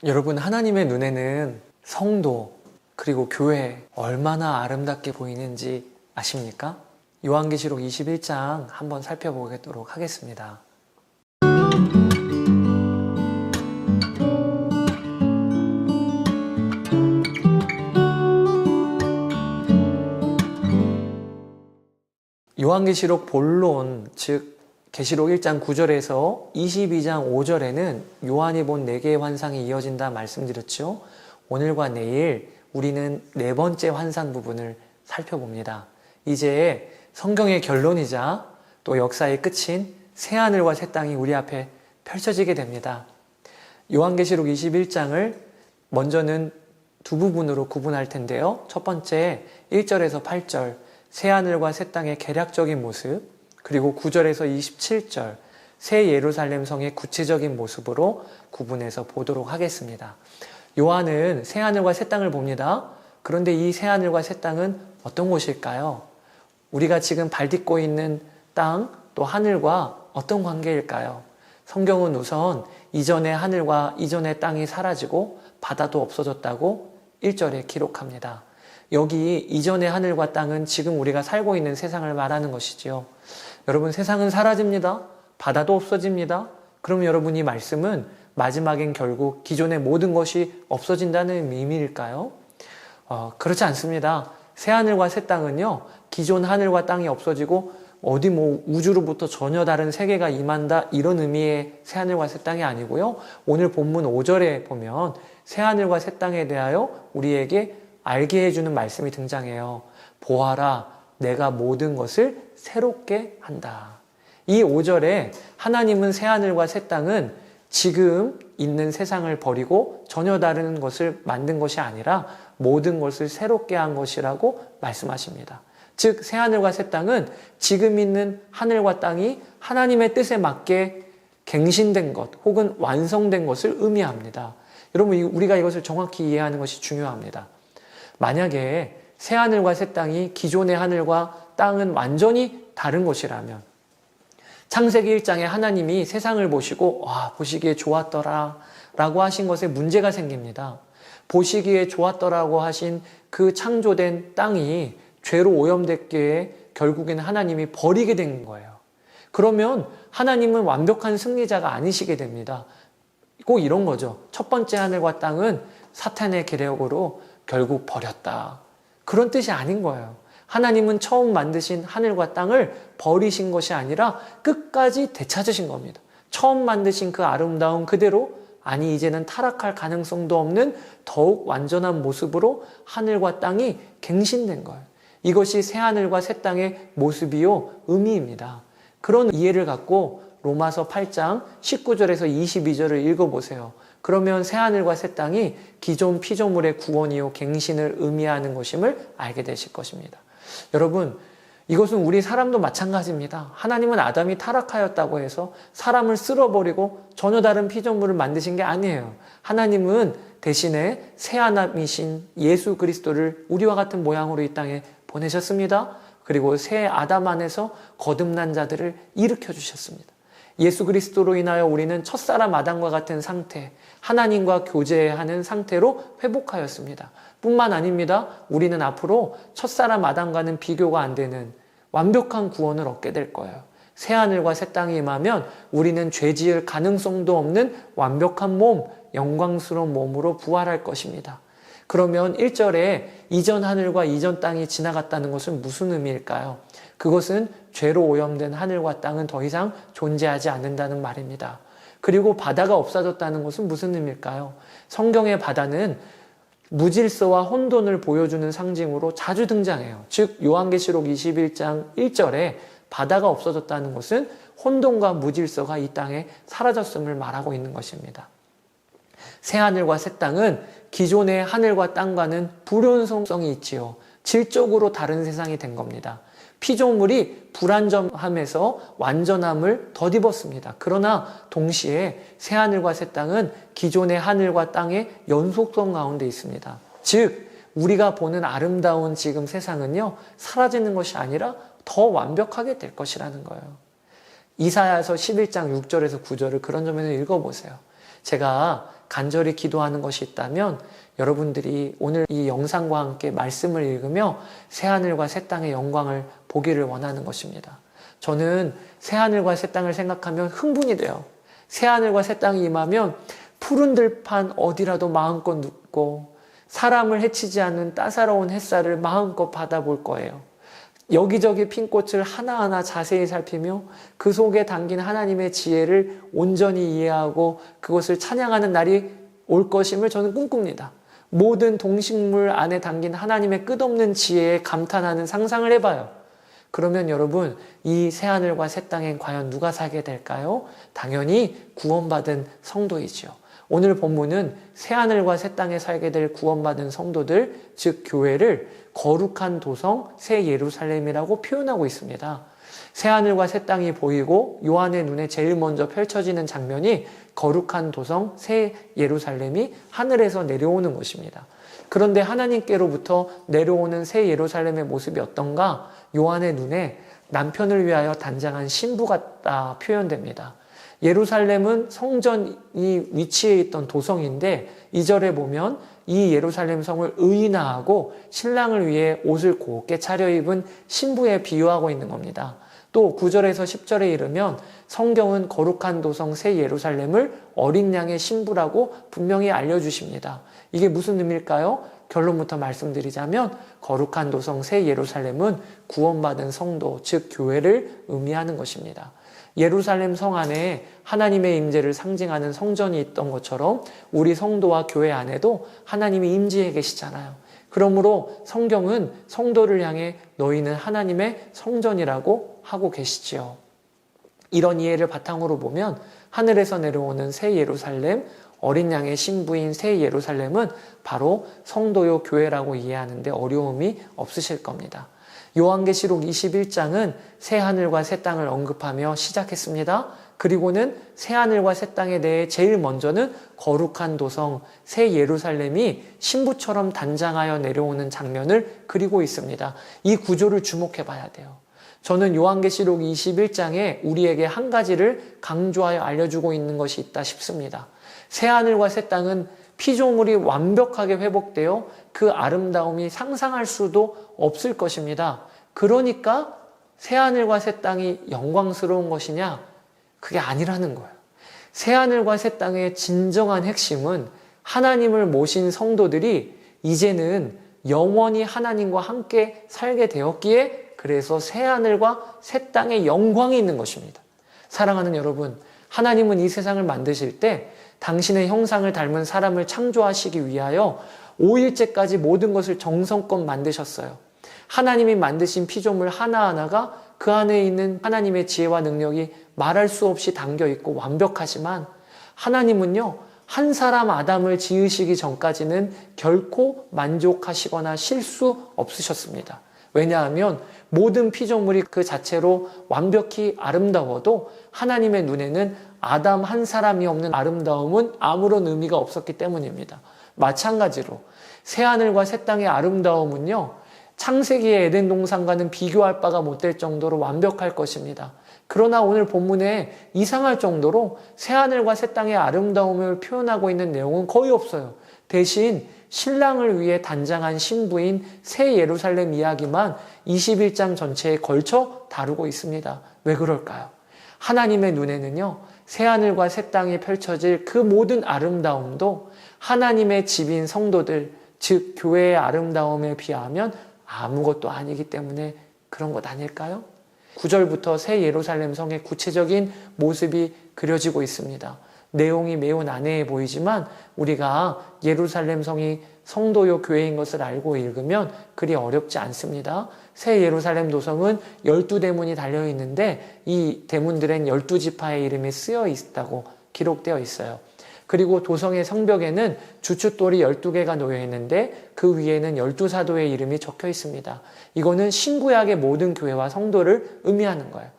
여러분, 하나님의 눈에는 성도 그리고 교회 얼마나 아름답게 보이는지 아십니까? 요한계시록 21장 한번 살펴보도록 하겠습니다. 요한계시록 본론, 즉 계시록 1장 9절에서 22장 5절에는 요한이 본 4개의 환상이 이어진다 말씀드렸죠. 오늘과 내일 우리는 4번째 환상 부분을 살펴봅니다. 이제 성경의 결론이자 또 역사의 끝인 새하늘과 새 땅이 우리 앞에 펼쳐지게 됩니다. 요한계시록 21장을 먼저는 두 부분으로 구분할 텐데요. 첫 번째 1절에서 8절 새하늘과 새 땅의 개략적인 모습, 그리고 9절에서 27절 새 예루살렘 성의 구체적인 모습으로 구분해서 보도록 하겠습니다. 요한은 새하늘과 새 땅을 봅니다. 그런데 이 새하늘과 새 땅은 어떤 곳일까요? 우리가 지금 발 딛고 있는 땅, 또 하늘과 어떤 관계일까요? 성경은 우선 이전의 하늘과 이전의 땅이 사라지고 바다도 없어졌다고 1절에 기록합니다. 여기 이전의 하늘과 땅은 지금 우리가 살고 있는 세상을 말하는 것이지요. 여러분, 세상은 사라집니다. 바다도 없어집니다. 그럼 여러분, 이 말씀은 마지막엔 결국 기존의 모든 것이 없어진다는 의미일까요? 그렇지 않습니다. 새하늘과 새 땅은요, 기존 하늘과 땅이 없어지고 어디 우주로부터 전혀 다른 세계가 임한다, 이런 의미의 새하늘과 새 땅이 아니고요. 오늘 본문 5절에 보면 새하늘과 새 땅에 대하여 우리에게 알게 해주는 말씀이 등장해요. 보아라, 내가 모든 것을 새롭게 한다. 이 5절에 하나님은 새하늘과 새 땅은 지금 있는 세상을 버리고 전혀 다른 것을 만든 것이 아니라 모든 것을 새롭게 한 것이라고 말씀하십니다. 즉 새하늘과 새 땅은 지금 있는 하늘과 땅이 하나님의 뜻에 맞게 갱신된 것 혹은 완성된 것을 의미합니다. 여러분, 우리가 이것을 정확히 이해하는 것이 중요합니다. 만약에 새하늘과 새 땅이 기존의 하늘과 땅은 완전히 다른 것이라면 창세기 1장에 하나님이 세상을 보시고 보시기에 좋았더라 라고 하신 것에 문제가 생깁니다. 보시기에 좋았더라고 하신 그 창조된 땅이 죄로 오염됐기에 결국에는 하나님이 버리게 된 거예요. 그러면 하나님은 완벽한 승리자가 아니시게 됩니다. 꼭 이런 거죠. 첫 번째 하늘과 땅은 사탄의 계략으로 결국 버렸다. 그런 뜻이 아닌 거예요. 하나님은 처음 만드신 하늘과 땅을 버리신 것이 아니라 끝까지 되찾으신 겁니다. 처음 만드신 그 아름다운 그대로, 아니 이제는 타락할 가능성도 없는 더욱 완전한 모습으로 하늘과 땅이 갱신된 거예요. 이것이 새하늘과 새 땅의 모습이요 의미입니다. 그런 이해를 갖고 로마서 8장 19절에서 22절을 읽어보세요. 그러면 새하늘과 새 땅이 기존 피조물의 구원이요 갱신을 의미하는 것임을 알게 되실 것입니다. 여러분, 이것은 우리 사람도 마찬가지입니다. 하나님은 아담이 타락하였다고 해서 사람을 쓸어버리고 전혀 다른 피조물을 만드신 게 아니에요. 하나님은 대신에 새 아담이신 예수 그리스도를 우리와 같은 모양으로 이 땅에 보내셨습니다. 그리고 새 아담 안에서 거듭난 자들을 일으켜 주셨습니다. 예수 그리스도로 인하여 우리는 첫사람 아담과 같은 상태, 하나님과 교제하는 상태로 회복하였습니다. 뿐만 아닙니다. 우리는 앞으로 첫사람 아담과는 비교가 안 되는 완벽한 구원을 얻게 될 거예요. 새하늘과 새 땅이 임하면 우리는 죄 지을 가능성도 없는 완벽한 몸, 영광스러운 몸으로 부활할 것입니다. 그러면 1절에 이전 하늘과 이전 땅이 지나갔다는 것은 무슨 의미일까요? 그것은 죄로 오염된 하늘과 땅은 더 이상 존재하지 않는다는 말입니다. 그리고 바다가 없어졌다는 것은 무슨 의미일까요? 성경의 바다는 무질서와 혼돈을 보여주는 상징으로 자주 등장해요. 즉 요한계시록 21장 1절에 바다가 없어졌다는 것은 혼돈과 무질서가 이 땅에 사라졌음을 말하고 있는 것입니다. 새하늘과 새 땅은 기존의 하늘과 땅과는 불연성성이 있지요. 질적으로 다른 세상이 된 겁니다. 피조물이 불완전함에서 완전함을 덧입었습니다. 그러나 동시에 새하늘과 새 땅은 기존의 하늘과 땅의 연속성 가운데 있습니다. 즉 우리가 보는 아름다운 지금 세상은요, 사라지는 것이 아니라 더 완벽하게 될 것이라는 거예요. 이사야서 11장 6절에서 9절을 그런 점에서 읽어보세요. 제가 간절히 기도하는 것이 있다면 여러분들이 오늘 이 영상과 함께 말씀을 읽으며 새하늘과 새 땅의 영광을 보기를 원하는 것입니다. 저는 새하늘과 새 땅을 생각하면 흥분이 돼요. 새하늘과 새 땅이 임하면 푸른 들판 어디라도 마음껏 눕고 사람을 해치지 않는 따사로운 햇살을 마음껏 받아볼 거예요. 여기저기 핀 꽃을 하나하나 자세히 살피며 그 속에 담긴 하나님의 지혜를 온전히 이해하고 그것을 찬양하는 날이 올 것임을 저는 꿈꿉니다. 모든 동식물 안에 담긴 하나님의 끝없는 지혜에 감탄하는 상상을 해봐요. 그러면 여러분, 이 새하늘과 새 땅엔 과연 누가 살게 될까요? 당연히 구원받은 성도이지요. 오늘 본문은 새하늘과 새 땅에 살게 될 구원받은 성도들, 즉 교회를 거룩한 도성 새 예루살렘이라고 표현하고 있습니다. 새하늘과 새 땅이 보이고 요한의 눈에 제일 먼저 펼쳐지는 장면이 거룩한 도성 새 예루살렘이 하늘에서 내려오는 것입니다. 그런데 하나님께로부터 내려오는 새 예루살렘의 모습이 어떤가? 요한의 눈에 남편을 위하여 단장한 신부 같다 표현됩니다. 예루살렘은 성전이 위치해 있던 도성인데 2절에 보면 이 예루살렘 성을 의인화하고 신랑을 위해 옷을 곱게 차려입은 신부에 비유하고 있는 겁니다. 또 9절에서 10절에 이르면 성경은 거룩한 도성 새 예루살렘을 어린 양의 신부라고 분명히 알려주십니다. 이게 무슨 의미일까요? 결론부터 말씀드리자면 거룩한 도성 새 예루살렘은 구원받은 성도, 즉 교회를 의미하는 것입니다. 예루살렘 성 안에 하나님의 임재를 상징하는 성전이 있던 것처럼 우리 성도와 교회 안에도 하나님이 임재해 계시잖아요. 그러므로 성경은 성도를 향해 너희는 하나님의 성전이라고 하고 계시지요. 이런 이해를 바탕으로 보면 하늘에서 내려오는 새 예루살렘, 어린 양의 신부인 새 예루살렘은 바로 성도요 교회라고 이해하는데 어려움이 없으실 겁니다. 요한계시록 21장은 새 하늘과 새 땅을 언급하며 시작했습니다. 그리고는 새 하늘과 새 땅에 대해 제일 먼저는 거룩한 도성 새 예루살렘이 신부처럼 단장하여 내려오는 장면을 그리고 있습니다. 이 구조를 주목해 봐야 돼요. 저는 요한계시록 21장에 우리에게 한 가지를 강조하여 알려주고 있는 것이 있다 싶습니다. 새 하늘과 새 땅은 피조물이 완벽하게 회복되어 그 아름다움이 상상할 수도 없을 것입니다. 그러니까 새 하늘과 새 땅이 영광스러운 것이냐? 그게 아니라는 거예요. 새 하늘과 새 땅의 진정한 핵심은 하나님을 모신 성도들이 이제는 영원히 하나님과 함께 살게 되었기에 그래서 새 하늘과 새 땅의 영광이 있는 것입니다. 사랑하는 여러분, 하나님은 이 세상을 만드실 때 당신의 형상을 닮은 사람을 창조하시기 위하여 5일째까지 모든 것을 정성껏 만드셨어요. 하나님이 만드신 피조물 하나하나가 그 안에 있는 하나님의 지혜와 능력이 말할 수 없이 담겨 있고 완벽하지만 하나님은요, 한 사람 아담을 지으시기 전까지는 결코 만족하시거나 쉴 수 없으셨습니다. 왜냐하면 모든 피조물이 그 자체로 완벽히 아름다워도 하나님의 눈에는 아담 한 사람이 없는 아름다움은 아무런 의미가 없었기 때문입니다. 마찬가지로 새하늘과 새 땅의 아름다움은요, 창세기의 에덴 동산과는 비교할 바가 못될 정도로 완벽할 것입니다. 그러나 오늘 본문에 이상할 정도로 새하늘과 새 땅의 아름다움을 표현하고 있는 내용은 거의 없어요. 대신 신랑을 위해 단장한 신부인 새 예루살렘 이야기만 21장 전체에 걸쳐 다루고 있습니다. 왜 그럴까요? 하나님의 눈에는요, 새하늘과 새 땅이 펼쳐질 그 모든 아름다움도 하나님의 집인 성도들, 즉 교회의 아름다움에 비하면 아무것도 아니기 때문에 그런 것 아닐까요? 9절부터 새 예루살렘 성의 구체적인 모습이 그려지고 있습니다. 내용이 매우 난해해 보이지만 우리가 예루살렘 성이 성도요 교회인 것을 알고 읽으면 그리 어렵지 않습니다. 새 예루살렘 도성은 12대문이 달려있는데 이 대문들엔 12지파의 이름이 쓰여 있다고 기록되어 있어요. 그리고 도성의 성벽에는 주춧돌이 12개가 놓여 있는데 그 위에는 12사도의 이름이 적혀 있습니다. 이거는 신구약의 모든 교회와 성도를 의미하는 거예요.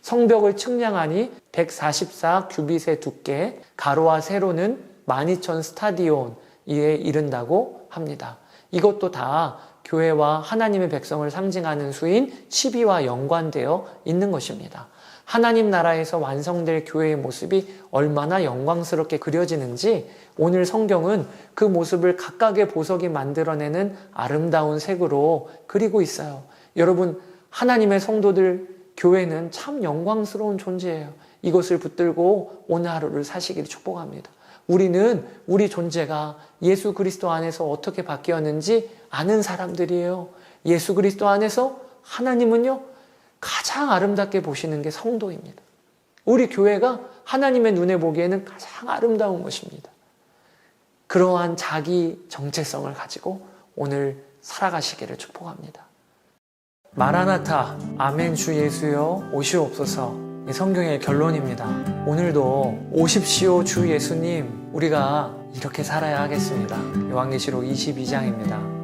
성벽을 측량하니 144 규빗의 두께, 가로와 세로는 12,000 스타디온에 이른다고 합니다. 이것도 다 교회와 하나님의 백성을 상징하는 수인 12와 연관되어 있는 것입니다. 하나님 나라에서 완성될 교회의 모습이 얼마나 영광스럽게 그려지는지 오늘 성경은 그 모습을 각각의 보석이 만들어내는 아름다운 색으로 그리고 있어요. 여러분, 하나님의 성도들, 교회는 참 영광스러운 존재예요. 이것을 붙들고 오늘 하루를 사시기를 축복합니다. 우리는 우리 존재가 예수 그리스도 안에서 어떻게 바뀌었는지 아는 사람들이에요. 예수 그리스도 안에서 하나님은요, 가장 아름답게 보시는 게 성도입니다. 우리 교회가 하나님의 눈에 보기에는 가장 아름다운 것입니다. 그러한 자기 정체성을 가지고 오늘 살아가시기를 축복합니다. 마라나타, 아멘 주 예수여 오시옵소서. 이 성경의 결론입니다. 오늘도 오십시오 주 예수님, 우리가 이렇게 살아야 하겠습니다. 요한계시록 22장입니다.